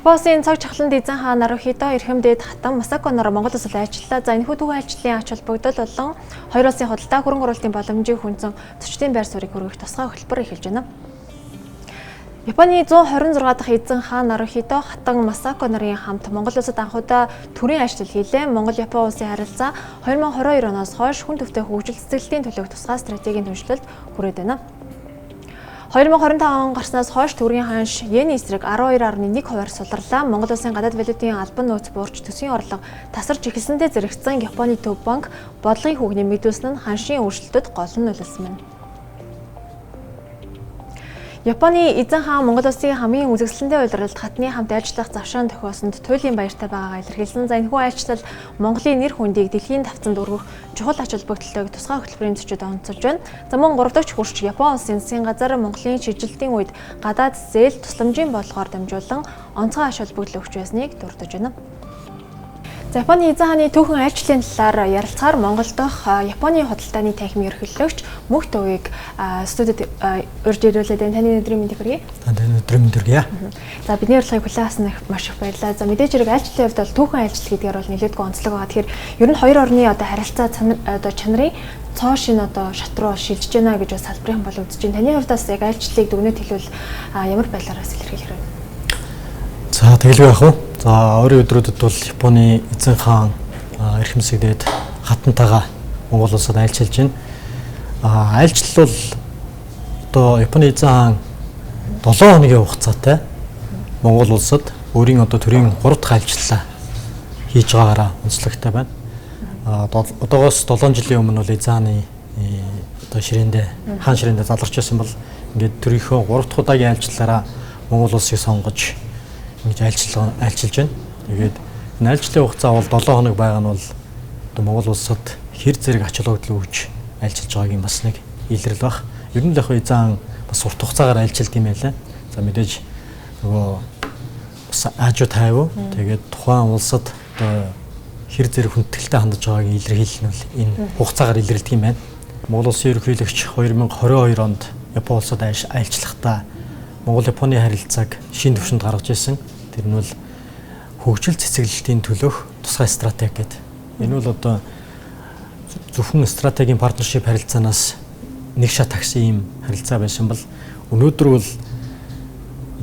Японы цаг чахланд эзэн хаан Нарухито эрхэмдээд хатан Масако нор Монгол улсад ажиллаа. За энэ түүхэн ажлын ач холбогдол болон хоёр улсын худалдаа хөрөнгө оруулалтын боломжийг хүнзэн зочдын байр суурийг хөргөх тусгай хөтөлбөр эхэлж байна. Японы 126 дахь эзэн хаан Нарухито хатан Масако нарын хамт Монгол улсад анхудаа төрийн ажил хийлээ. Монгол-Япон улсын харилцаа 2022 оноос хойш хүн төвтэй хөгжил цэцэглэлийн төлөв тусгай стратегийн түншлэлд хүрээд байна. 2025 он гарснаас хойш төгрөгийн ханш йений эсрэг 12.1% суларлаа. Монгол улсын гадаад валютын албан нөөц буурч төсвийн орлого тасарч эхэлсэндээ зэрэгцсэн Японы төв банк бодлогын хүүхний мэдүүлсэн нь ханшийн өөрчлөлтөд гол нь нөлөөлсөн байна. Японы эзэн хаан Монгол улсын хамгийн үзэсгэлэнтэй улиралд хатны хамт ажиллах завшаан тохиосонд туйлын баяртай байгаагаа илэрхийлсэн. За энэхүү айлчлал Монголын нэр хүндийг дэлхийн тавцанд өргөх чухал ач холбогдлыг тусгай хөтөлбөрийн зочид онцолж байна. За мөн 3 дахь хүрч Япон улсын засгийн газар Монголын шилжилтийн үед гадаад зээл тусламжийн бодлогоор дамжуулан онцгой ач холбогдол өгч байсныг дурдж байна. Японы эзэн хааны түүхэн айлчлалын талаар ярилцахаар Монгол дахь Японы худалдааны танхимын ерөнхийлөгч Мөх Төвийг студид урьж ирүүлээд таны өдрийн мэндийг хүргэе. Таны өдрийн мэнд хүргэе. За бидний урилгыг хүлээсэн их маш их баярлалаа. За мэдээж хэрэг айлчлалын хувьд бол түүхэн айлчлал гэдгээр бол нэлээдгүй онцлог байгаа. Тэгэхээр ер нь хоёр орны одоо харилцаа чанарын цоо шин одоо шат руу шилжиж байна гэж бас салбарын бол үзэж байна. Таны хувьд бас яг айлчлалыг дүгнэлт хэлвэл ямар байдлаараас илэрхийлэх вэ? За тэгэлгүй яах вэ? За өөрийн өдрүүдэд бол Японы эзэн хаан эрхэмсэгдээд хатантайгаа Монгол улсад айлчилж байна. Айлчлал бол одоо Японы эзэн хаан 7 хоногийн хугацаатай Монгол улсад өөрийн одоо төрийн 3 дахь айлчлалаа хийж байгаагаараа онцлогтой байна. Одоогоос 7 жилийн өмнө бол эзэн хааны одоо ширээндээ хаан ширээндээ заларч байсан бол ингээд төрийнхөө 3 дахь удаагийн айлчлалаараа Монгол улсыг сонгож ингэж айлчилж байна. Тэгээд энэ айлчлалын хугацаа бол 7 хоног байгаа нь бол одоо Монгол улсад хэр зэрэг ач холбогдол өгж айлчилж байгаагийн бас нэг илрэл баг. Ер нь л яг эзэн бас урт хугацаагаар айлчилд юм байлаа. За мэдээж нөгөө бас аажуу тайвуу тэгээд тухайн улсад одоо хэр зэрэг хүндэтгэлтэй хандж байгаагийн илэрхийлэл нь бол энэ хугацаагаар илрэлдэг юм байна. Монгол улсын ерөнхийлөгч 2022 онд Япон улсад айлчлахдаа Монгол-Японы харилцааг шинэ түвшинд гаргаж ирсэн. Тэр нь бол хөгжил цэцэглэлтийн төлөөх тусгай стратеги гэдэг. Энэ бол одоо зөвхөн стратегийн партнершип харилцаанаас нэг шат агсан ийм харилцаа байсан бол өнөөдөр бол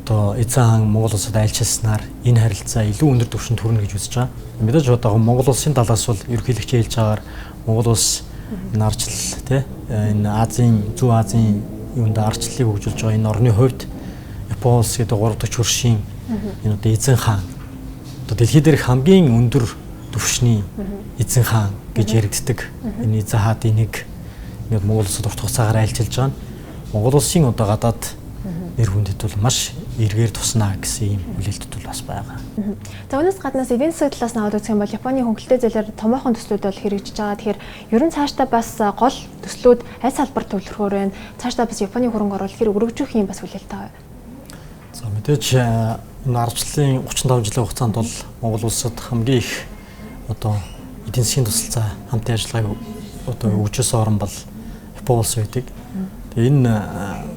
одоо эзэн хаан Монгол улсад айлчилснаар энэ харилцаа илүү өндөр түвшинд хүрнэ гэж үзэж байгаа. Мэдээж одоо Монгол улсын талаас бол ерөнхийлөгч хэлж байгаагаар Монгол улс энэ арчлал тий энэ Азийн Зүүн Азийн юунд арчлалыг хөгжүүлж байгаа энэ орны хувьд Япон улс гэдэг 3 дахь хөршийн энэ одоо эзэн хаан одоо дэлхий дээрх хамгийн өндөр түвшний эзэн хаан гэж яригддаг. Энэ эзэн хаадын нэг Монгол улсад урт хугацаагаар айлчилж байгаа нь Монгол улсын одоо гадаад нэр хүндэд бол маш эргээр туснаа гэсэн ийм хүлээлтд бол бас байгаа. За өнөөс гаднаас эдийн засгийн талаас нь аваад үзэх юм бол Японы хөнгөлтэй зээлээр томоохон төслүүд бол хэрэгжиж байгаа. Тэгэхээр ер нь цаашдаа бас гол төслүүд аль салбарт төвлөрөхөөр байна. Цаашдаа бас Японы хөрөнгө оруулалт өргөжих юм бас хүлээлттэй байна. За мэдээж энэ арчлалын 35 жилийн хугацаанд бол Монгол улсад хамгийн их одоо эдийн засгийн тусалцаа хамтын ажиллагааг одоо өгчөөсөн орн бол Япон улс байдаг. Тэгээ энэ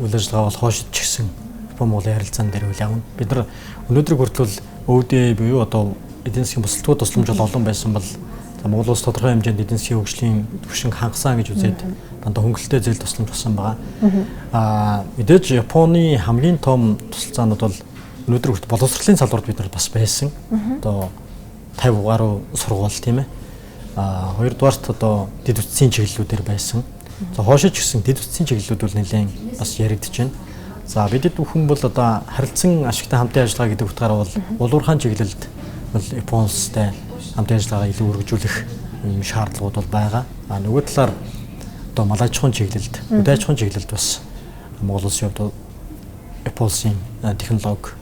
үйл ажиллагаа бол хойшид ч гэсэн Япон-Монголын харилцаан дээр үйл явна. Бид нар өнөөдрийг хүртэл өвдөө буюу одоо эдийн засгийн бусалдгүй тусламж бол олон байсан бол Монгол улс тодорхой хэмжээнд эдийн засгийн хөгжлийн түвшинг хангасан гэж үзээд дандаа хөнгөлөлтэй зээл тусламж болсон байгаа. Мэдээж Японы хамгийн том тусалцаанууд бол өнөөдөр хүртэл боловсролын салбарт бид нар бас байсан. Одоо 50 гаруй сургууль тийм ээ. Хоёрдугаарт одоо дэд үтсийн чиглэлүүдээр байсан. За хоошиж гэсэн дэд үтсийн чиглэлүүд бол нэлээд бас яригдж байна. За бидэд бүхэн бол одоо харилцан ашигтай хамтын ажиллагаа гэдэг утгаараа бол улуурхаан чиглэлд бол Япон улстай хамтын ажиллагаа илүү өргөжүүлэх юм шаардлагууд бол байгаа. Нөгөө талаар одоо малай аж ахуйн чиглэлд, үдэ аж ахуйн чиглэлд бас Монгол улсын хувьд Япон улсын технологи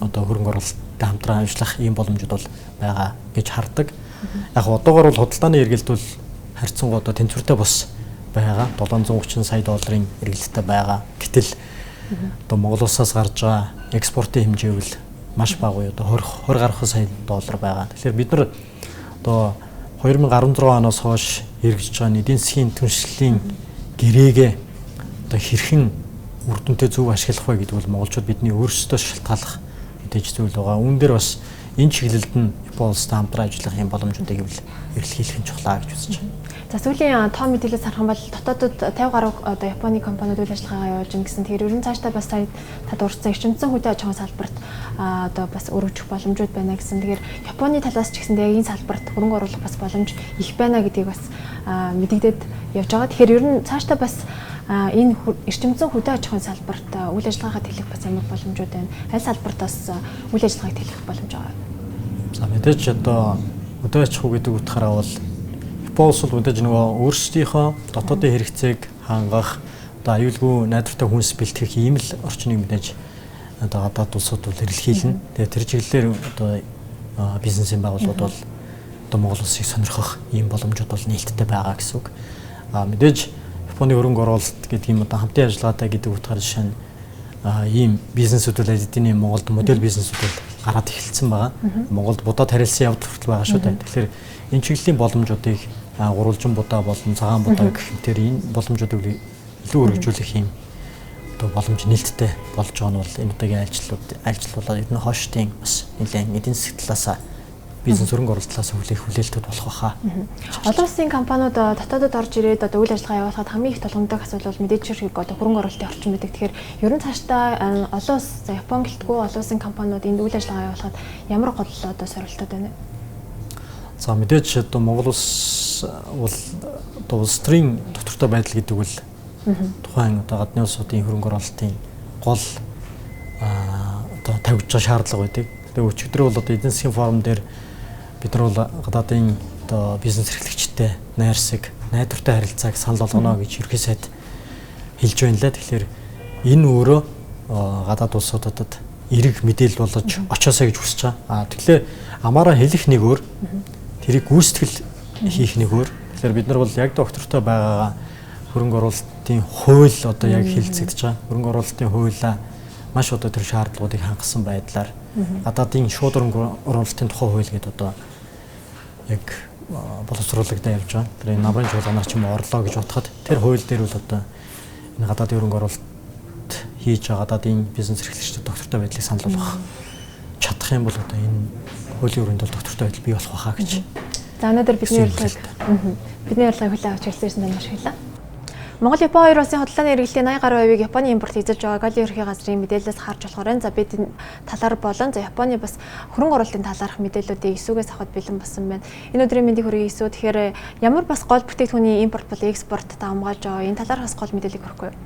одоо хөрөнгө оруулалттай хамтран ажиллах ийм боломжууд бол байгаа гэж хардаг. Яг одоогоор бол худалдааны эргэлт бол харьцангуй одоо тэнцвэртэй бос байгаа. 730 сая долларын эргэлттэй байгаа. Гэтэл одоо Монгол улсаас гарч байгаа экспортын хэмжээ бол маш бага уу одоо 20 гаруй сая доллар байгаа. Тэгэхээр бид нар одоо 2016 оноос хойш хэрэгжиж байгаа эдийн засгийн түншлэлийн гэрээгээ одоо хэрхэн үр дүнтэй зөв ашиглах вэ гэдэг бол монголчууд бидний өөрсдөө шалтгааллах мэдээж зүйл байгаа. Үүн дээр бас энэ чиглэлд нь Японы улстай хамтран ажиллах юм боломжуудыг эрэлхийлэх нь чухлаа гэж үзэж байна. За сүүлийн том мэдээлэлс харах юм бол дотоодод 50 гаруй одоо Японы компаниуд үйл ажиллагаагаа явуулж байна гэсэн. Тэгэхээр ер нь цаашдаа бас сая та дурдсан эрчимцэн хөдөө аж ахуйн салбарт одоо бас өргөжих боломжууд байна гэсэн. Тэгэхээр Японы талаас ч гэсэндээ энэ салбарт хөрөнгө оруулах бас боломж их байна гэдгийг бас мэдэгдээд явж байгаа. Тэгэхээр ер нь цаашдаа бас энэ эрчимцэн хөдөө аж ахуйн салбарт үйл ажиллагаагаа тэлэх бас ямар боломжууд байна? Аль салбарт бас үйл ажиллагааг тэлэх боломж байгаа? За мэдээж одоо хөдөө аж ахуй гэдэг утгаараа бол Японы улс бол мэдээж нөгөө өөрсдийнхөө дотоодын хэрэгцээг хангах одоо аюулгүй найдвартай хүнс бэлтгэх ийм л орчныг мэдээж одоо гадаад улсууд бол эрэлхийлнэ. Тэгээ тэр чиглэлээр одоо бизнесийн байгууллагууд бол одоо Монгол улсыг сонирхох ийм боломжууд бол нээлттэй байгаа гэсэн үг. Мэдээж Японы хөрөнгө оруулалт гэдэг юм одоо хамтын ажиллагаатай гэдэг утгаар жишээ нь ийм бизнесүүд бол эдийн Монголд модель бизнесүүд бол гараад эхэлсэн байгаа. Монголд будаад харилцан явж хүртэл байгаа шүү дээ. Тэгэхээр энэ чиглэлийн боломжуудыг гурвалжин будаа болон цагаан будаа гэх мэтэр энэ боломжуудыг илүү өргөжүүлэх юм одоо боломж нээлттэй болж байгаа нь бол энэ удаагийн ажилтнууд ер нь хойштын бас нэлээд эдийн засгийн талаас бизнес хөрөнгө оруулалт талаас хүлээлтүүд болох байхаа. Олон улсын компаниуд дотоодод орж ирээд одоо үйл ажиллагаа явуулахад хамгийн их тулгамддаг асуудал бол мэдээж хэрэг одоо хөрөнгө оруулалтын орчин байдаг. Тэгэхээр ер нь цаашдаа олон улс Япон гэлтгүй олон улсын компаниуд энд үйл ажиллагаа явуулахад ямар гол одоо сорилтууд байна вэ? За мэдээж одоо Монгол улс бол одоо улс төрийн доктортой байдал гэдэг бол тухайн одоо гадны улсуудын хөрөнгө оруулалтын гол одоо тавьж байгаа шаардлага байдаг. Тэгээ өчигдөр бол одоо эдийн засгийн форум дээр бид нар бол гадаадын одоо бизнес эрхлэгчтэй найрсаг, найдвартай харилцааг санал болгоно гэж ерхий сайд хэлж байна лээ. Тэгэхээр энэ өөрөө гадаад улсуудад эрэг мэдээлэл болж очоосоо гэж хүсэж байгаа. Тэгэхээр амаараа хэлэх нэг өөр, тэрийг гүйцэтгэл хийх нэг өөр. Тэгэхээр бид нар бол яг доктортой байгаагаа хөрөнгө оруулалтын хууль одоо яг хэлцэгдэж байгаа. Хөрөнгө оруулалтын хуулиа маш одоо тэр шаардлагуудыг хангасан байдлаар гадаадын шууд хөрөнгө оруулалтын тухай хууль гэдэг одоо яг боловсруулагдаа явж байгаа. Тэр намрын жууланаар ч юм орлоо гэж бодоход тэр хууль дээр бол одоо энэ гадаадын хөрөнгө оруулалт хийж байгаа гадаадын бизнес эрхлэгчид доктортой байдлыг санал болгох чадах юм бол одоо энэ хуулийн өрөөнд бол доктортой байдал бий болох байхаа гэж. За өнөөдөр бидний ярилцлагыг хүлээн авч хэлсэн танд маш баярлалаа. Монгол-Япон хоёр улсын худалдааны эргэлтийн 80 гаруй хувийг Японы импорт эзэлж байгаа Галийн ерхий газрын мэдээлэлээс харж болохоор за бид энэ талаар болон за Японы бас хөрөнгө оруулалтын талаарх мэдээллүүдийг эсвгээс авахд бэлэн болсон байна. Энэ өдрийн мэндийг хүргэе эсвэ. Тэгэхээр ямар бас гол бүтээгдэхүүний импорт болон экспорт та хамгаалж байгаа энэ талаархаас гол мэдээллийг өгөхгүй юу?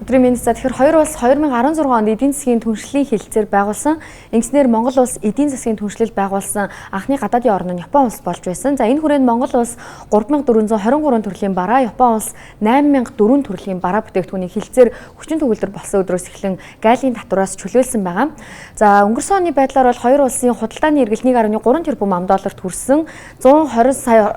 Өдрийн мэнд за тэгэхээр хоёр улс 2016 онд эдийн засгийн түншлэлийн хэлэлцээр байгуулсан. Ингэснээр Монгол улс эдийн засгийн түншлэл байгуулсан анхны гадаадын орн нь Япон улс болж байсан. За энэ хүрээнд Монгол улс 3423 төрлийн бараа, Япон улс 8004 төрлийн бараа бүтээгдэхүүний хэлэлцээр хүчин төгөлдөр болсон өдрөөс эхлэн гаалийн татвараас чөлөөлсөн байгаа. За өнгөрсөн оны байдлаар бол хоёр улсын худалдааны эргэлт 1.3 тэрбум ам.долларт хүрсэн. 120 сая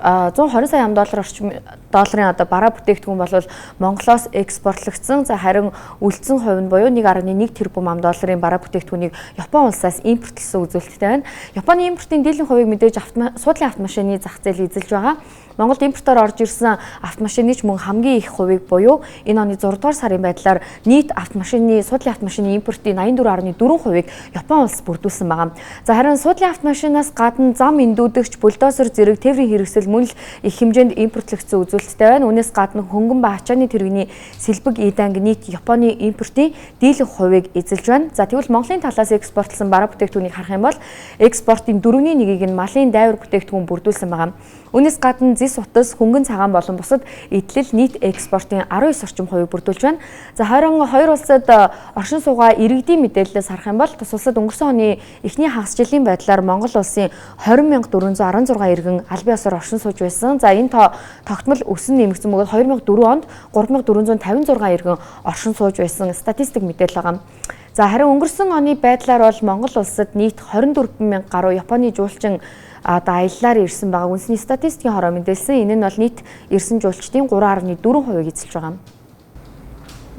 ам.доллар орчим долларын одоо бараа бүтээгдэхүүн бол Монголоос экспортлогдсон. За харин үлдсэн хувь нь буюу 1.1 тэрбум ам.долларын бараа бүтээгдэхүүнийг Япон улсаас импортлсон үзүүлэлттэй байна. Японы импортын дийлэнх хувийг мэдээж суудлын автомашины зах зээл эзэлж байгаа. Монголд импортоор орж ирсэн автомашины ч мөн хамгийн их хувийг буюу энэ оны 6 дугаар сарын байдлаар нийт суудлын автомашины импортын 84.4%-ийг Япон улс бүрдүүлсэн байгаа. За харин суудлын автомашинаас гадна зам эндүүдэгч, бульдозер зэрэг тээврийн хэрэгсэл мөн л их хэмжээнд импортлогдсон үзүүлэлттэй байна. Үүнээс гадна хөнгөн ба ачааны тэрэгний сэлбэг эданг нийт Японы импортын дийлэнх хувийг эзэлж байна. За тэгвэл Монголын талаас экспортлсон бараа бүтээгдэхүүнийг харах юм бол экспортын 4/1-ийг нь малын дайвар бүтээгдэхүүн бүрдүүлсэн байгаа. Үүнээс гадна зис утас, хөнгөн цагаан болон бусад эдлэл нийт экспортын 19 орчим хувийг бүрдүүлж байна. За харин хоёр улсад оршин суугаа иргэдийн мэдээлэлээс харах юм бол тус улсад өнгөрсөн оны эхний хагас жилийн байдлаар Монгол улсын 20,416 иргэн аль бие усаар оршин сууж байсан. За энэ тогтмол өсөн нэмэгдсэн бөгөөд 2004 онд 3,456 иргэн оршин сууж байсан статистик мэдээлэл байгаа. За харин өнгөрсөн оны байдлаар бол Монгол улсад нийт 24,000 гаруй Японы жуулчин одоо аяллаар ирсэн байгаа. Үндэсний статистикийн хороо мэдээлсэн. Энэ нь бол нийт ирсэн жуулчдын 3.4% эзэлж байгаа.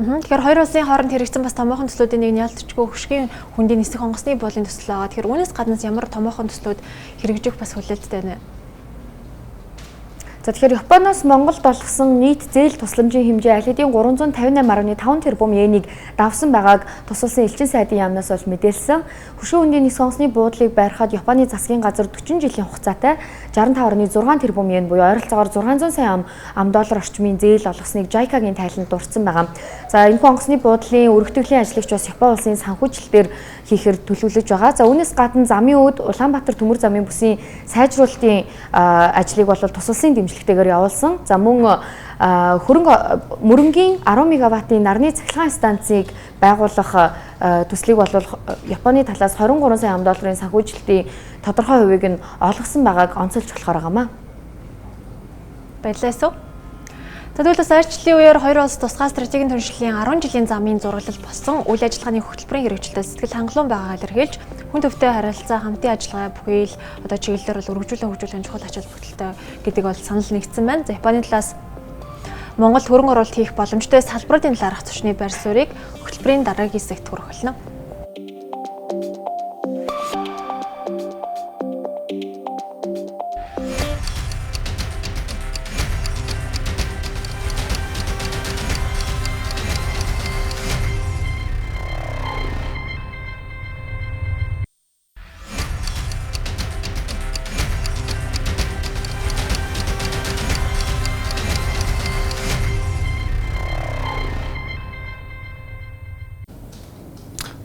Тэгэхээр хоёр улсын хооронд хэрэгжсэн бас томоохон төслүүдийн нэг нь ялцчгүй хөшгийн хүндийн нисэх онгоцны буулын төсөл байгаа. Тэгэхээр үүнээс гаднаас ямар томоохон төслүүд хэрэгжих бас хүлээлттэй байна вэ? За тэгэхээр Японоос Монголд олгосон нийт зээл тусламжийн хэмжээ аль хэдийн 358.5 тэрбум йенийг давсан байгааг тусалсан элчин сайдын яамнаас олж мэдээлсэн. Хөшөө хөндийн нис хонгоцны буудлыг байрахад Японы засгийн газар 40 жилийн хугацаатай 65.6 тэрбум йен буюу ойролцоогоор 600 сая ам доллар орчмын зээл олгосныг JICA-гийн тайланд дурдсан байгаа. За энэ хонгоцны буудлын өргөтгөлийн ажлагч бас Японы улсын санхүүжилтээр хийхээр төлөвлөж байгаа. За үүнээс гадна замын өвд Улаанбаатар төмөр замын бүсийн сайжруулалтын ажлыг бол тусалсан дэмжлэгтэйгээр явуулсан. За мөн мөрөнгийн 10 мегаваттын нарны цахилгаан станцыг байгуулах төслийг бол Японы талаас 23 сая ам долларын санхүүжилтийн тодорхой хувийг нь олгосон байгааг онцолж болохоор байгаамаа. Баярлалаа. Тэгвэл сайжралын үеэр хоёр улс тусгай стратегийн түншлэлийн 10 жилийн замын зураглал болсон үйл ажиллагааны хөтөлбөрийн хэрэгжилтэд сэтгэл хангалуун байгаагаар илэрхийлж хүн төвтэй харилцаа хамтын ажиллагаа бүхий л одоо чиглэлээр бол үргэлжлүүлэх чухал ач холбогдолтой гэдэг бол санал нэгдсэн байна. За Японы талаас Монгол хөрөнгө оруулалт хийх боломжтой салбарын талаарх зочны байр суурийг хөтөлбөрийн дараагийн хэсэгт хүргэх болно.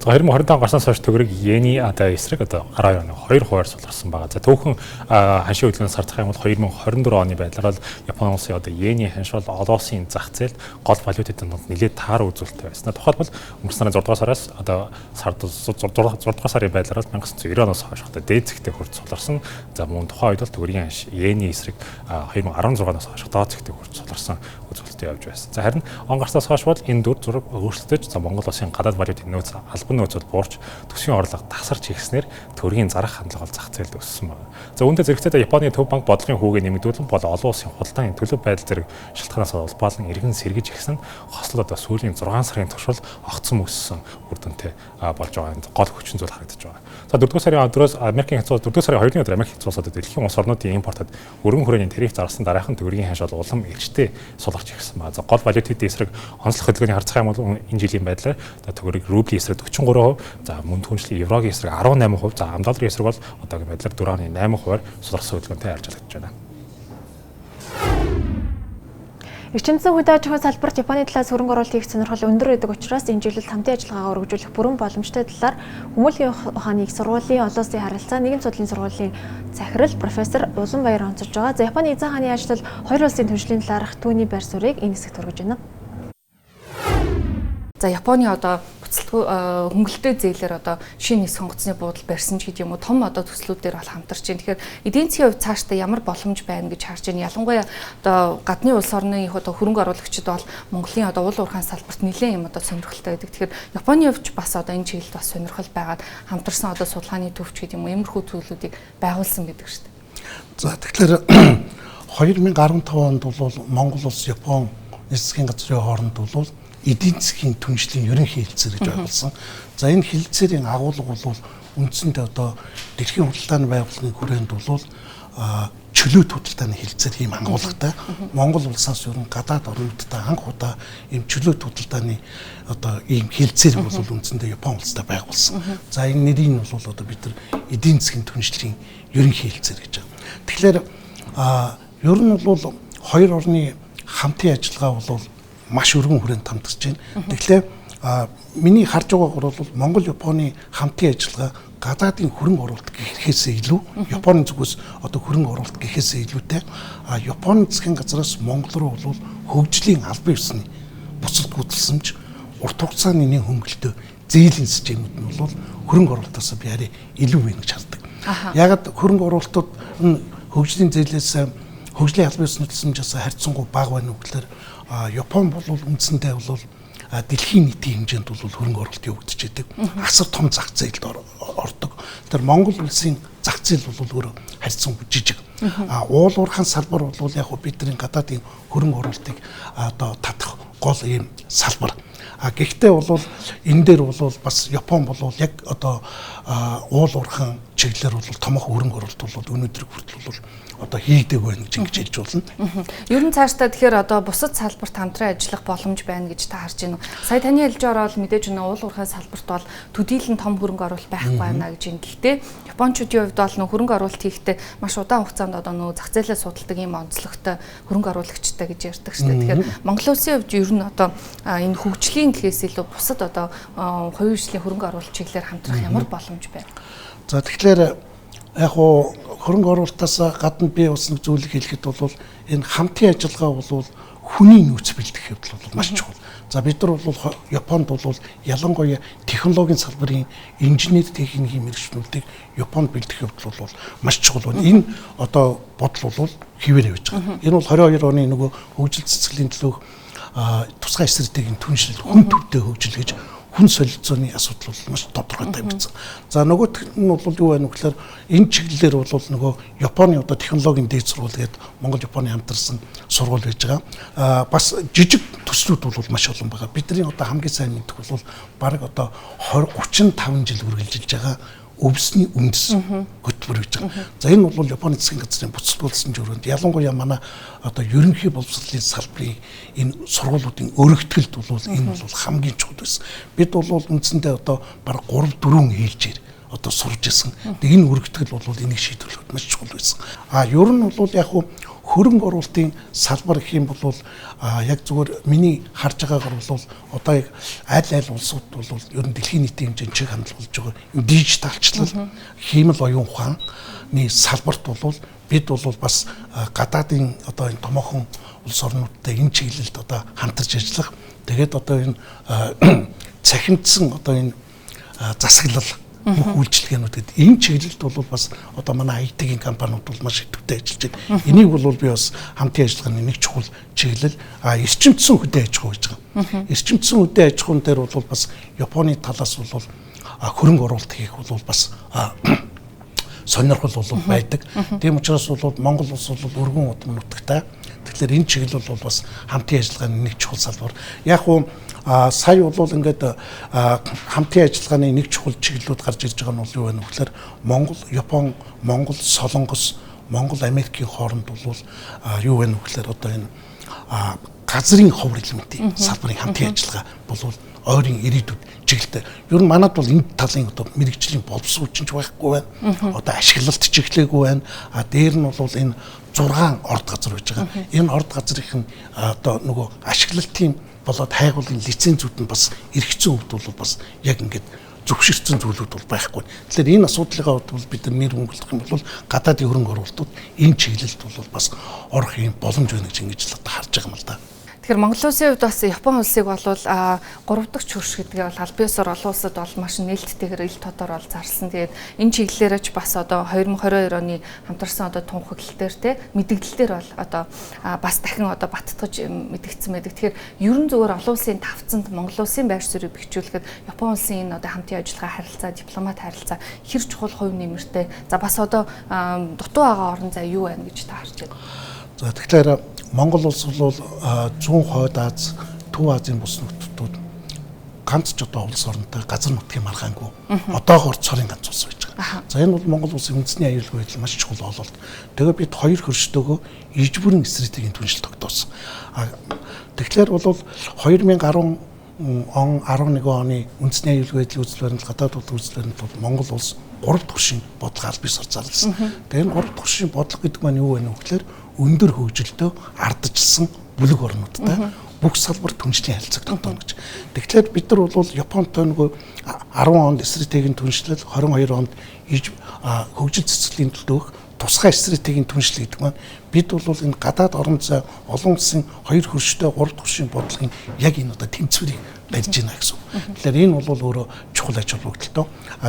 За 2025 гарснаас хойш төгрөг йений одоо эсрэг одоо гараа оны 2% суларсан байгаа. За түүхэн ханшийн хөдөлгөөний сар захын бол 2024 оны байдлаар бол Японы улсын одоо йений ханшил олоосын зах зээлд гол валютын донд нэлээд таар үзүүлэлттэй байсан. Тухайлбал өнгөрсөн сарын 6 дугаар сараас одоо сард 6 дугаар сарын байдлаар 1990 оноос хойш одоо дээд зэгтээ хүрч суларсан. За мөн тухайн үед бол төгрөгийн ханш йений эсрэг 2016 оноос хойш доод зэгтээ хүрч суларсан үзүүлэлттэй явж байсан. За харин он гарснаас хойш бол энэ дүр зураг өөрчлөлтөж за Монгол улсын гадаад валютын нөөц албан нөөцөд буурч төсвийн орлого тасарч ихснээр төгрөгийн зарах хандлага бол зах зээлд өссөн байна. За үүнтэй зэрэгцээ Японы төв банк бодлогын хүүгээ нэмэгдүүлэн бол олон улсын худалдааны төлөв байдал зэрэг шалтгаанаас улбаалan иргэн сэргэж ихсэн хослол одоо сүүлийн 6 сарын туршил огцом өссөн үр дүнтэй болж байгаа гол хүчин зүйл харагдаж байгаа. За 4 сарын өдрөөс Америкийн хязгаар 4 сарын 2-ны өдөр Америк хязгааруудад дэлхийн улс орнуудын импортод өргөн хүрээний тариф зарсан дараахан төгрөгийн ханш бол улам эрчтэй суларч ихсэн байна. За гол валютын эсрэг онцлог хөдөлгөөний харьцах юм бол энэ жилийн байдлаар төгрөг рублийн эсрэг 43%, за мөн түншлэн еврогийн эсрэг 18%, за ам долларын эсрэг бол одоогийн байдлаар 4.8%-аар суларсан хөдөлгөөнтэй харьцуулагдаж байна. Эрчимсэн хүнтэй аж ахуйн салбарт Японы талаас хөрөнгө оруулалт хийх сонирхол өндөр байдаг учраас энэ чиглэлд хамтын ажиллагаагаа өргөжүүлэх бүрэн боломжтой талаар Хүмүүлийн ухааны их сургуулийн олон улсын харилцаа нэгэн судлалын сургуулийн захирал профессор Уланбаяр онцолж байгаа. За Японы эзэн хааны ажил хоёр улсын түншлэлийн талаарх түүний байр суурийг энэ хэсэгт хүргэж байна. За Японы одоо буцалтгүй хөнгөлөлтөө зээлээр одоо шинэ нис хонгоцны буудал барьсан ч гэдэг юм уу том одоо төслүүдээр бол хамтарч байна. Тэгэхээр эдийн засгийн хувьд цаашдаа ямар боломж байна гэж харж байна. Ялангуяа одоо гадны улс орны одоо хөрөнгө оруулагчид бол Монголын одоо уул уурхайн салбарт нэлээд юм одоо сонирхолтой байдаг. Тэгэхээр Японы хувьд бас одоо энэ чиглэлд бас сонирхол байгаад хамтарсан одоо судалгааны төвч гэдэг юм уу иймэрхүү зүйлүүдийг байгуулсан гэдэг шүү дээ. За тэгэхээр 2015 онд бол Монгол улс Япон нийт засгийн газрын хооронд бол эдийн засгийн түншлэлийн ерөнхий хэлэлцээр гэж байгуулсан. За энэ хэлэлцээрийн агуулга бол үндсэндээ одоо дэлхийн худалдааны байгууллагын хүрээнд бол чөлөөт худалдааны хэлэлцээр ийм агуулгатай. Монгол улсаас ер нь гадаад орнуудтай анх удаа ийм чөлөөт худалдааны одоо ийм хэлэлцээр бол үндсэндээ Япон улстай байгуулсан. За энэ нэрийг нь бол одоо бид нар эдийн засгийн түншлэлийн ерөнхий хэлэлцээр гэж байна. Тэгэхээр ер нь бол хоёр орны хамтын ажиллагаа бол маш өргөн хүрээнд хамтарч байна. Тэгэхээр миний харж байгаагаар бол Монгол Японы хамтын ажиллагаа гадаадын хөрөнгө оруулалт гэхээсээ илүү Японы зүгээс одоо хөрөнгө оруулалт гэхээсээ илүүтэй Японы засгийн газраас Монгол руу бол хөгжлийн албан ёсны буцалт гүйцэлсэмж урт хугацааны нэг хөнгөлөлтөө зээлийн системүүд нь бол хөрөнгө оруулалтаас бяри илүү вэ гэж хардаг. Ягаад хөрөнгө оруулалтууд хөгжлийн зээлээс хөгжлийн албан ёсны тусламжаас харьцангуй бага байна уу гэхээр Япон бол үндсэндээ бол дэлхийн нийтийн хэмжээнд бол хөрөнгө оруулалт явагдаж байдаг. Асар том зах зээлд ордог. Тэр Монгол улсын зах зээл бол өөрөө харьцангуй жижиг. Уул уурхайн салбар бол яг бидний гадаадын хөрөнгө оруулалтыг одоо татах гол ийм салбар. Гэхдээ бол энэ дээр бол бас Япон бол яг одоо уул уурхайн чиглэлээр бол томоохон хөрөнгө оруулалт бол өнөөдөр хүртэл бол одоо хийгдэг байна гэж ингэж хэлж болно. Ер нь цаашдаа тэгэхээр одоо бусад салбарт хамтран ажиллах боломж байна гэж та харж байна уу? Сая таны хэлж байгаа бол мэдээж нэг уул уурхай салбарт бол төдийлөн том хөрөнгө оруулалт байхгүй байна гэж байна. Гэхдээ Япончуудын хувьд бол нэг хөрөнгө оруулалт хийхдээ маш удаан хугацаанд одоо нэг зах зээлээ судалдаг ийм онцлогтой хөрөнгө оруулагчтай гэж ярьдаг шүү дээ. Тэгэхээр Монгол улсын хувьд ер нь одоо энэ хөгжлийн гэхээс илүү бусад одоо хувийн хөгжлийн хөрөнгө оруулалт чиглэлээр хамтрах ямар боломж байна? За тэгэхээр яг хуу хөрөнгө оруулалтаас гадна би бас нэг зүйлийг хэлэхэд бол энэ хамтын ажиллагаа бол хүний нөөц бэлтгэх хэвдэл бол маш чухал. За бид нар бол Японд бол ялангуяа технологийн салбарын инженер техникийн мэргэжлүүдийг Японд бэлтгэх хэвдэл бол маш чухал байна. Энэ одоо бодол бол хэвээр явж байгаа. Энэ бол 22 оны нөгөө хөгжил цэцгэлийн төлөөх тусгай стратегийн түншлэл хүн төвтэй хөгжил гэж хүн солилцооны асуудал бол маш тодорхойтой байсан. За нөгөөх нь бол юу байна вэ гэхээр энэ чиглэлээр бол нөгөө Японы одоо технологийн дээд сургууль гэдэг Монгол Японы хамтарсан сургууль байж байгаа. Бас жижиг төслүүд бол маш олон байгаа. Бидний одоо хамгийн сайн мэддэг бол бараг одоо 35 жил үргэлжилж байгаа өвсний үндэс хөтөлбөр гэж байгаа. За энэ бол Японы засгийн газрын буцалтгуулсан журуунд ялангуяа манай одоо ерөнхий боловсролын салбарын энэ сургуулиудын өргөтгөлд бол энэ бол хамгийн чухал байсан. Бид бол үндсэндээ одоо бараг 3-4 ээлжээр одоо сурж исэн. Энэ өргөтгөл бол энийг шийдвэрлэхэд маш чухал байсан. Ер нь бол яг хөрөнгө оруулалтын салбар гэх юм бол яг зүгээр миний харж байгаагаар бол одоо яг аль улсууд бол ер нь дэлхийн нийтийн хэмжээнд чиг хандлага болж байгаа дижиталчлал хиймэл оюун ухааны салбарт бол бид бол бас гадаадын одоо энэ томоохон улс орнуудтай энэ чиглэлд одоо хамтарч ажиллах тэгээд одоо энэ цахимдсан одоо энэ засаглал үйлчилгээнүүд гэдэг энэ чиглэлд бол бас одоо манай IT-ийн компаниуд бол маш идэвхтэй ажиллаж байна. Энийг бол би бас хамтын ажиллагааны нэг чухал чиглэл эрчимдсэн хөдөө аж ахуй гэж байгаа. Эрчимдсэн хөдөө аж ахуйн дээр бол бас Японы талаас бол хөрөнгө оруулалт хийх бол бас сонирхол бол байдаг. Тийм учраас бол Монгол улс бол өргөн удам нутагтай. Тэгэхээр энэ чиглэл бол бас хамтын ажиллагааны нэг чухал салбар. Яг уу сая бол ингээд хамтын ажиллагааны нэг чухал чиглэлүүд гарч ирж байгаа нь юу вэ гэхээр Монгол, Япон, Монгол, Солонгос, Монгол, Америкийн хооронд бол юу вэ гэхээр одоо энэ газрын ховор элементийн салбарын хамтын ажиллагаа бол ойрын ирээдүйд чиглэлтэй. Ер нь манад бол энэ талын одоо мэрэгжлийн боловсрол ч байхгүй байна. Одоо ашиглалт чиглэлгүй байна. Дээр нь бол энэ 6 орд газар байж байгаа. Энэ орд газрын одоо нөгөө ашиглалтын болоод хайгуулын лицензүүд нь бас эргэцэн хувьд бол бас яг ингээд зөвшөөрсөн зүйлүүд бол байхгүй. Тэгэхээр энэ асуудлынхаа хувьд бол бид нэр хөнгөлөх юм бол гадаадын хөрөнгө оруулалтууд энэ чиглэлд бол бас орох юм боломж байна гэж ингэж л харж байгаа юм л да. Тэгэхээр Монгол улсын хувьд бас Япон улсыг бол 3 дахь хөрш гэдгийг бол аль биесээр олон улсад бол маш нээлттэйгээр ил тодор бол зарласан. Тэгээд энэ чиглэлээрээ ч бас одоо 2022 оны хамтарсан одоо тунхаглалтээр те мэдээлэлээр бол одоо бас дахин одоо баттгаж мэдгдсэн байдаг. Тэгэхээр ерөн зүгээр олон улсын тавцанд Монгол улсын байр суурийг бэхжүүлэхэд Япон улсын энэ одоо хамтын ажиллагаа харилцаа, дипломат харилцаа хэр чухал хувь нэмэртэй. За бас одоо дутуу байгаа орон зай юу байна гэж та харж байна. За тэгэхээр Монгол улс бол зүүн хойд Аз, Төв Азийн бус нутгууд ганц ч одоо улс оронтой газар нутгийн маргаангүй одоогоор цорын ганц улс байж байгаа. За энэ бол Монгол улсын үндэсний аюулгүй байдал маш чухал ололт. Тэгээ бид хоёр хөрштөөгөө иж бүрэн стратегийн түншил тогтоосон. Тэгэхээр бол 2010 он 11 оны үндэсний аюулгүй байдлын үзэл баримт гадаад үзэл баримт бол Монгол улс 3 дахь хөршийн бодлого аль биесээр зарласан. Тэгээ энэ 3 дахь хөршийн бодлого гэдэг маань юу вэ гэхээр өндөр хөгжилтөө ардчилсан бүлэг орнуудтай бүх салбар түншлийн харилцааг тогтооно гэж. Тэгэхээр бид нар бол Японтой нөгөө 10 онд стратегийн түншлэл 22 онд хөгжил цэцгэлийн төлөөх тусгай стратегийн түншлэл гэдэг маань бид бол энэ гадаад орон зай олон улсын хоёр хөрштэй 3 дахь хөршийн бодлогын яг энэ одоо тэмцвэрийг барьж байна гэсэн. Тэгэхээр энэ бол өөрөө чухал ач холбогдолтой.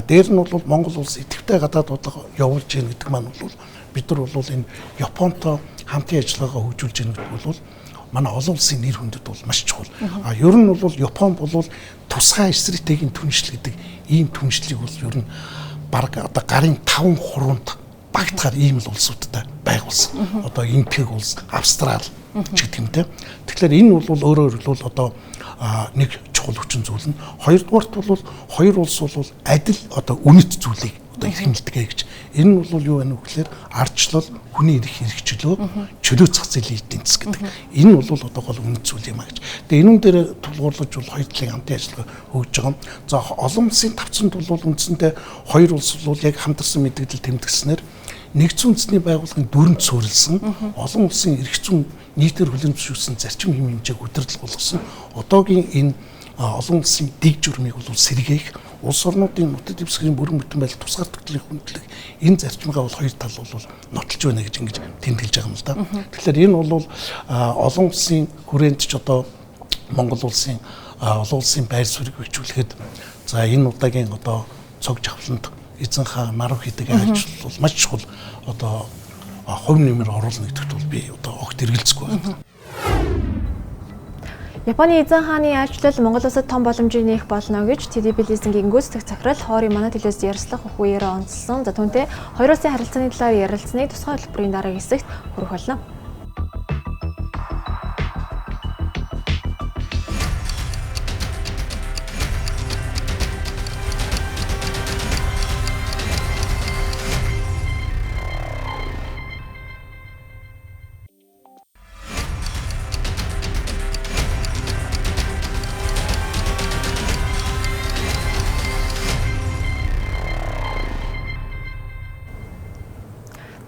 Дээр нь бол Монгол улс идэвхтэй гадаад бодлого явуулж байна гэдэг маань бол бид нар бол энэ Японтой хамтын ажиллагаагаа хөгжүүлж байгаа гэдэг бол манай олон улсын нэр хүндэд бол маш чухал. Ер нь бол Япон бол тусгай стратегийн түншлэл гэдэг ийм түншлийг бол ер нь бараг одоо гарын 5 хуруунд багтахаар ийм л улсуудтай байгуулсан. Одоо Инпег улс, Австрал ч гэдэг юм те. Тэгэхээр энэ бол өөрөөр хэлбэл одоо нэг чухал хүчин зүйл нь. Хоёрдугаарт бол хоёр улс бол адил одоо үнэт зүйлийг одоо эрхэмлдэг гэж. Энэ нь бол юу вэ гэхээр ардчлал, хүний эрх хэрэгчлөө, чөлөө зах зээлийн эдийн засаг гэдэг. Энэ бол одоо гол үнэт зүйл юм а гэж. Тэгээ энүүн дээр тулгуурлаж бол хоёр талын хамтын ажиллагаа хөгжиж байгаа юм. За олон улсын тавцанд бол үндсэндээ хоёр улс бол яг хамтарсан мэдээлэл тэмдэгснээр нэгдсэн үндэсний байгууллагын дүрмд суурилсан олон улсын эрх зүйн нийтээр хүлээн зөвшөөрсөн зарчим хэм хэмжээг удирдал болгосон одоогийн энэ олон улсын дэг журмыг бол сэргээх улс орнуудын нутаг дэвсгэрийн бүрэн бүтэн байдал тусгаар тогтлын хүндлэг энэ зарчмыгаа бол хоёр тал бол нотолж байна гэж ингэж тэмдэглэж байгаа юм л да. Тэгэхээр энэ бол олон улсын хүрээнд ч одоо Монгол улсын олон улсын байр суурийг хөгжүүлэхэд за энэ удаагийн одоо цог жавхланд эзэн хаан Марав хийдэг ажил бол маш чухал одоо хувь нэмэр оруулна гэдэгт бол би одоо огт эргэлзэхгүй байна. Японы эзэн хааны ажлал Монгол улсад том боломжийг нээх болно гэж TDB лизингийн гүйцэтгэх захирал Хоори манай телевиз ярилцлах үеэрээ онцлсон. За түүнтэй хоёр улсын харилцааны талаар ярилцсаныг тусгай хөтөлбөрийн дараагийн хэсэгт хүргэх болно.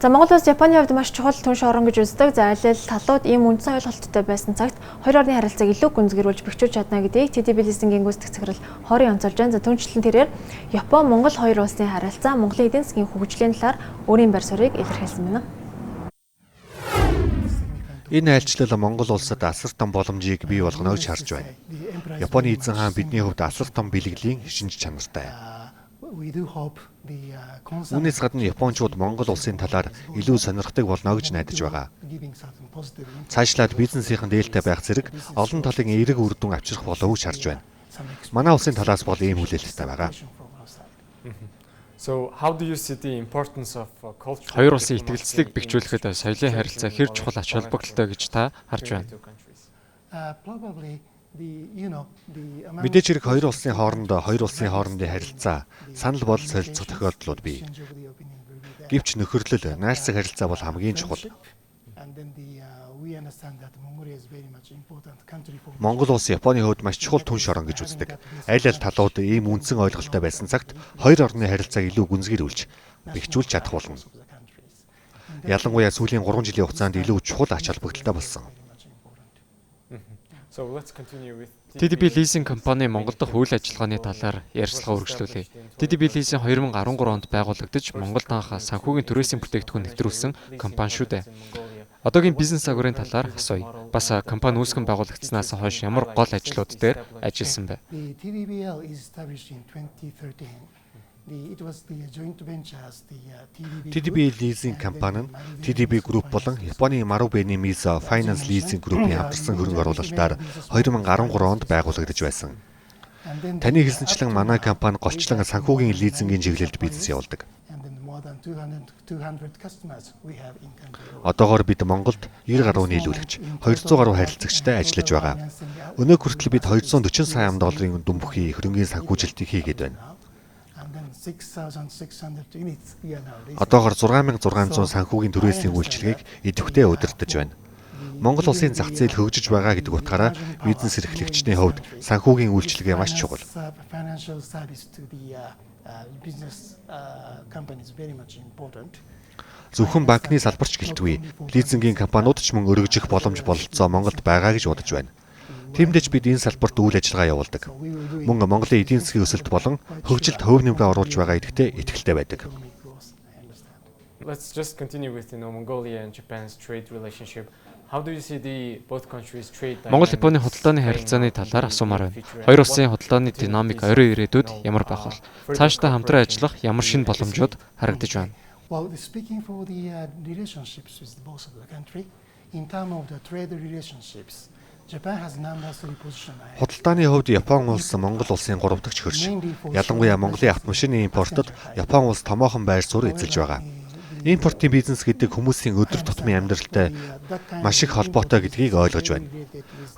За Монгол улс Японы хувьд маш чухал түнш орон гэж үздэг. За аль аль талууд ийм үндсэн ойлголттой байсан цагт хоёр орны харилцааг илүү гүнзгийрүүлж бэхжүүлж чадна гэдгийг TDB лизингийн гүйцэтгэх захирал Хоори онцолж байна. За түүнчлэн тэрээр Япон Монгол хоёр улсын харилцаа Монголын эдийн засгийн хөгжлийн талаар өөрийн байр суурийг илэрхийлсэн байна. Энэ айлчлал Монгол улсад асар том боломжийг бий болгоно гэж харж байна. Японы эзэн хаан бидний хувьд асар том бэлгэлийн шинж чанартай. Үүнээс гадна Япончууд Монгол улсын талаар илүү сонирхдаг болно гэж найдаж байгаа. Цаашлаад бизнесийн дээлтэй байх зэрэг олон талын эерэг үр дүн авчрах болов уу гэж харж байна. Манай улсын талаас бол ийм хүлээлттэй байгаа. Хоёр улсын итгэлцлийг бэхжүүлэхэд соёлын харилцаа хэр чухал ач холбогдолтой гэж та харж байна. Мэдээж хэрэг хоёр улсын хоорондын харилцаа санал бодол солилцох тохиолдлууд бий. Гэвч нөхөрлөл, найрсаг харилцаа бол хамгийн чухал. Монгол улс Японы хувьд маш чухал түнш орон гэж үздэг. Аль аль талууд ийм үндсэн ойлголттой байсан цагт хоёр орны харилцааг илүү гүнзгийрүүлж, бэхжүүлж чадах болно. Ялангуяа сүүлийн 3 жилийн хугацаанд илүү чухал ач холбогдолтой болсон. TDB лизинг компани Монгол дахь үйл ажиллагааны талаар ярилцлага үргэлжлүүлье. TDB лизинг 2013 онд байгуулагдаж Монголд анх санхүүгийн түрээсийн бүтээгдэхүүн нэвтрүүлсэн компани шүү дээ. Одоогийн бизнес агуурын талаар асууя. Бас компани үүсгэн байгуулагдсанаас хойш ямар гол ажлууд дээр ажилласан бэ? TDB лизинг компани нь TDB Group болон Японы Marubeni Mizo Finance Leasing Group-ийн хамтарсан хөрөнгө оруулалтаар 2013 онд байгуулагдаж байсан. Таны хэлсэнчлэн манай компани голчлон санхүүгийн лизингийн чиглэлд бизнес явуулдаг. Одоогоор бид Монголд 90 гаруй нийлүүлэгч, 200 гаруй харилцагчтай ажиллаж байгаа. Өнөө хүртэл бид 240 сая $200 дүнбүхий хөрөнгийн санхүүжилтийг хийгээд байна. Одоогоор 6600 санхүүгийн түрээсийн үйлчилгээг идэвхтэй удирдах байна. Монгол улсын зах зээл хөгжиж байгаа гэдэг утгаараа бизнес эрхлэгчдийн хувьд санхүүгийн үйлчилгээ маш чухал. Зөвхөн банкны салбарч гэлтгүй, лизингийн компаниуд ч мөн өргөжих боломж бололцоо Монголд байгаа гэж бодож байна. Тиймдээч бид энэ салбарт үйл ажиллагаа явуулдаг. Мөн Монголын эдийн засгийн өсөлт болон хөгжилд хувь нэмрээ оруулж байгаа эдгтээ итгэлтэй байдаг. Let's just continue with Mongolia and Japan's trade relationship. How do you see the both countries trade? Монгол-Японы худалдааны харилцааны талаар асуумаар байна. Хоёр улсын худалдааны динамик орой ирээдүйд ямар байх вэ? Цаашдаа хамтран ажиллах ямар шинэ боломжууд харагдаж байна? Well, speaking for the relationships with both of the country, in terms of the trade relationships, Japan has number 3 position. Худалдааны хувьд Япон улс Монгол улсын 3 дахь хөрш. Ялангуяа Монголын автомашины импортод Япон улс томоохон байр суурь эзэлж байгаа. Импортын бизнес гэдэг хүмүүсийн өдөр тутмын амьдралтай маш их холбоотой гэдгийг ойлгож байна.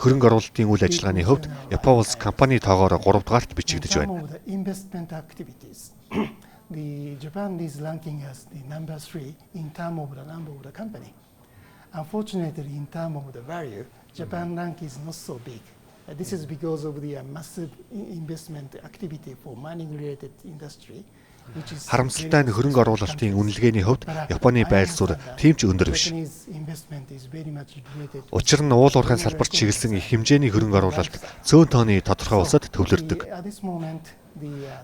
Хөрөнгө оруулалтын үйл ажиллагааны хувьд Япон улс компани тоогоор 3 дугаарт бичигдэж байна. Japan is ranking as the number 3 in terms of the number of the company. Unfortunately, in terms of the value, Japan rank is not so big. This is because of the massive investment activity for mining-related industry. Харамсалтай нь хөрөнгө оруулалтын үнэлгээний хувьд Японы байр суурь тийм ч өндөр биш. Учир нь уул уурхайн салбарт чиглэсэн их хэмжээний хөрөнгө оруулалт цөөн тооны тодорхой улсад төвлөрдөг.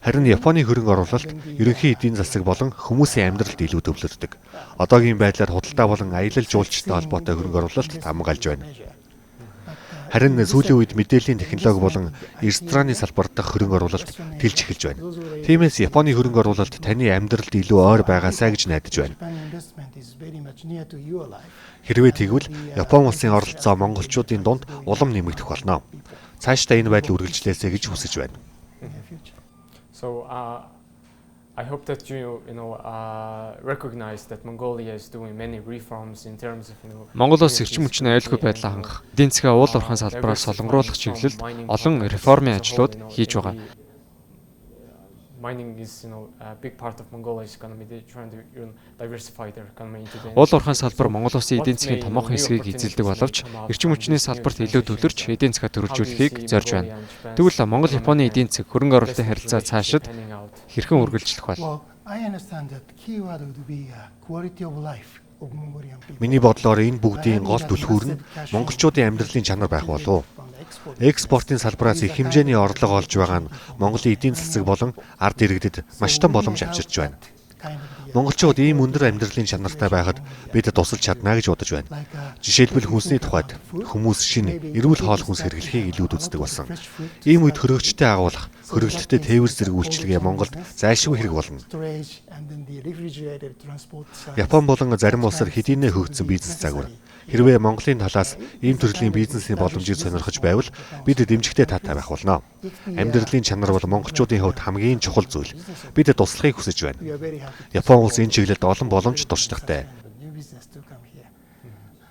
Харин Японы хөрөнгө оруулалт ерөнхий эдийн засаг болон хүмүүсийн амьдралд илүү төвлөрдөг. Одоогийн байдлаар худалдаа болон аялал жуулчтай холбоотой хөрөнгө оруулалт хамгаалж байна. Харин сүүлийн үед мэдээллийн технологи болон рестораны салбарт хөрөнгө оруулалт тэлж эхэлж байна. Тиймээс Японы хөрөнгө оруулалт таны амьдралд илүү ойр байгаасаа гэж найдаж байна. Хэрвээ тэгвэл Япон улсын оролцоо монголчуудын дунд улам нэмэгдэх болно. Цаашдаа энэ байдал үргэлжлүүлээсэй гэж хүсэж байна. So I hope that you recognize that Mongolia is doing many reforms in terms of Монгол улс эрчим хүчний аюулгүй байдлаа хангах, эдийн засгийн уул уурхайн салбараас солонгоруулах чиглэлд олон реформын ажлууд хийж байгаа. Mining is a big part of Mongolia's economy. They're trying to diversify their economy into the Уул уурхайн салбар Монгол улсын эдийн засгийн томоохон хэсгийг эзэлдэг боловч эрчим хүчний салбарт илүү төвлөрч эдийн засгаа төрөлжүүлэхийг зорж байна. Тэгвэл Монгол Японы эдийн засаг хөрөнгө оруулалтын харилцаа цаашид хэрхэн үргэлжлэх вэ? Миний бодлоор энэ бүгдийн гол түлхүүр нь монголчуудын амьдралын чанар байх болов. Экспортын салбараас их хэмжээний орлого олж байгаа нь Монголын эдийн засаг болон ард иргэдэд маш том боломж авчирч байна. Монголчууд ийм өндөр амьдралын чанартай байхад бид тусалж чадна гэж бодож байна. Жишээлбэл хүнсний тухайд хүмүүс шинэ эрүүл хоол хүнс хэрэглэхийг илүүд үздэг болсон. Ийм үед хөрөгчтэй агуулах, хөргөлттэй тээвэр зэрэг үйлчилгээ Монголд зайлшгүй хэрэг болно. Япон болон зарим улсад хэдийнэ хөгжсөн бизнес загвар. Хэрвээ Монголын талаас ийм төрлийн бизнесийн боломжийг сонирхож байвал бид дэмжигтэй таатай байх болно. Амьдралын чанар бол монголчуудын хувьд хамгийн чухал зүйл. Бид туслахыг хүсэж байна. Япон улс энэ чиглэлд олон боломж туршлагатай.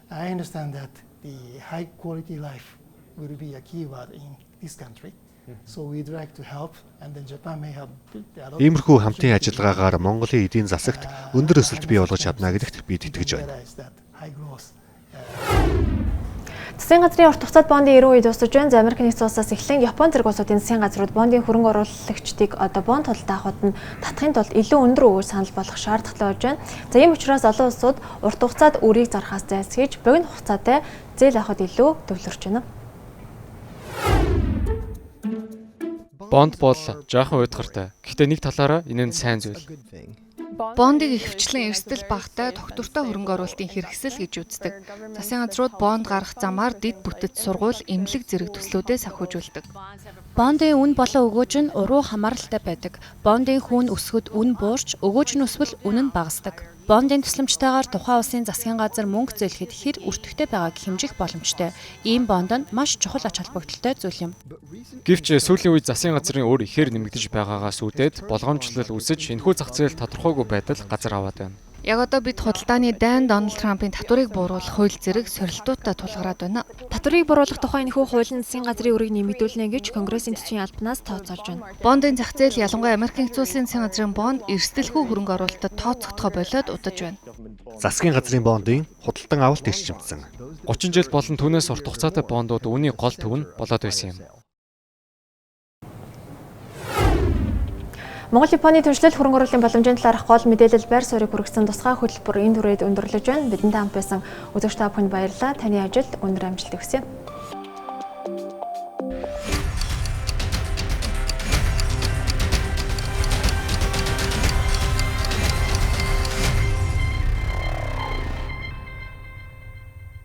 I understand that the high quality life will be a key word in this country. So we'd like to help and then Japan may help. Иймэрхүү хамтын ажиллагаагаар Монголын эдийн засагт өндөр өсөлт бий болгож чадна гэдэгт бид итгэж байна. Засгийн газрын урт хугацаат бондын 90 үе дуусаж байна. За Америк нэгдсэн улсаас эхлэн Япон зэрэг улсуудын засгийн газрууд бондын хөрөнгө оруулагчдыг одоо бонд худалдаа авахд нь татахын тулд илүү өндөр өгөөж санал болгох шаардлагатай болж байна. За ийм учраас олон улсууд урт хугацаат үрийг зархаас зайлсхийж богино хугацаатай зээл авахд илүү төвлөрч байна. Бонд бол жаахан уйдгартай. Гэхдээ нэг талаараа энэ нь сайн зүйл. Бондыг ихэвчлэн эрсдэл багатай тогтвортой хөрөнгө оруулалтын хэрэгсэл гэж үздэг. Засгийн газрууд бонд гаргах замаар дэд бүтэц сургууль, эмнэлэг зэрэг төслүүдэд санхүүжүүлдэг. Бондын үн болон өгөөж нь уруу хамааралтай байдаг. Бондын хүн өсгөд үн буурч, өгөөж нь өсвөл үн нь багасдаг. Бондын тусламжтайгаар тухайн улсын засгийн газар мөнгө зээлэхэд хэр өртөгтэй байгааг хэмжих боломжтой. Ийм бонд нь маш чухал ач холбогдолтой зүйл юм. Гэвч сүүлийн үед засгийн газрын өөр ихээр нэмэгдэж байгаагаас үүдээд болгоомжлол үүсэж энэхүү зах зээл тодорхойгүй байдал газар аваад байна. Яг одоо бид худалдааны дайн Дональд Трампын татварыг бууруулах хууль зэрэг сорилтуудтай тулгараад байна. Татварыг бууруулах тухай энэхүү хууль нь засгийн газрын өрийг нэмэгдүүлнэ гэж Конгрессийн төсвийн албанаас тооцоолж байна. Бондын зах зээл ялангуяа Америк нэгдсэн улсын засгийн газрын бонд эрсдэлгүй хөрөнгө оруулалтад тооцогдохоо болоод удаж байна. Засгийн газрын бондын худалдан авалт эрчимдсэн. 30 жил болон түүнээс урт хугацаатай бондууд үүний гол төв нь болоод байсан юм. Монгол-Японы түншлэл хөрөнгө оруулалтын боломжийн талаарх гол мэдээлэл байр суурийг хүргэсэн тусгай хөтөлбөр энэ түрээд өндөрлөж байна. Бидэнтэй хамт байсан үзэгч та бүхэнд баярлалаа. Таны ажилд өндөр амжилт хүсье.